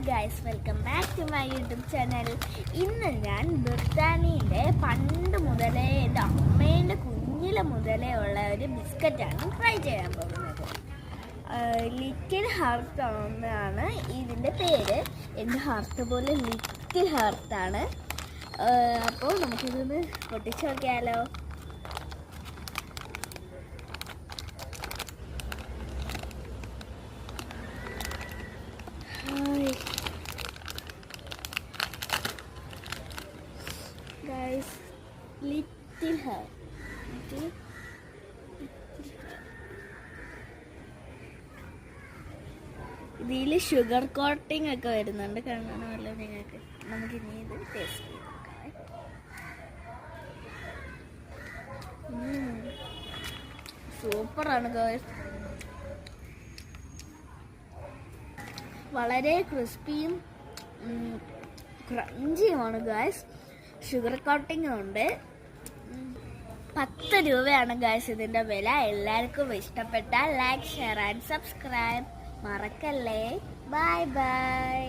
Guys, welcome back to my YouTube channel. ഇന്ന് ഞാൻ ബ്രിട്ടാനിയുടെ പണ്ട് മുതലേ എൻ്റെ അമ്മേൻ്റെ കുഞ്ഞിലെ മുതലേ ഉള്ള ഒരു ബിസ്ക്കറ്റാണ് ട്രൈ ചെയ്യാൻ പോകുന്നത്. ലിറ്റിൽ ഹാർട്ട് എന്നാണ് ഇതിൻ്റെ പേര്. എൻ്റെ ഹാർട്ട് പോലെ ലിറ്റിൽ ഹാർട്ടാണ്. അപ്പോൾ നമുക്കിതൊന്ന് പൊട്ടിച്ച് നോക്കിയാലോ. Guys, little heart. ഇതിൽ ഷുഗർ കോട്ടിംഗ് ഒക്കെ വരുന്നുണ്ട്, കാണണമല്ലോ നിങ്ങൾക്ക്. നമുക്ക് ഇനി ഇത് ടേസ്റ്റ് ചെയ്ത് നോക്കാം. സൂപ്പറാണ് ഗൈസ്, വളരെ ക്രിസ്പിയും ക്രഞ്ചിയുമാണ് ഗൈസ്. ഷുഗർ കോട്ടിംഗ് ഉണ്ട്. 10 രൂപയാണ് ഗൈസ് ഇതിൻ്റെ വില. എല്ലാവർക്കും ഇഷ്ടപ്പെട്ടാൽ ലൈക്ക്, ഷെയർ ആൻഡ് സബ്സ്ക്രൈബ് മറക്കല്ലേ. Bye bye.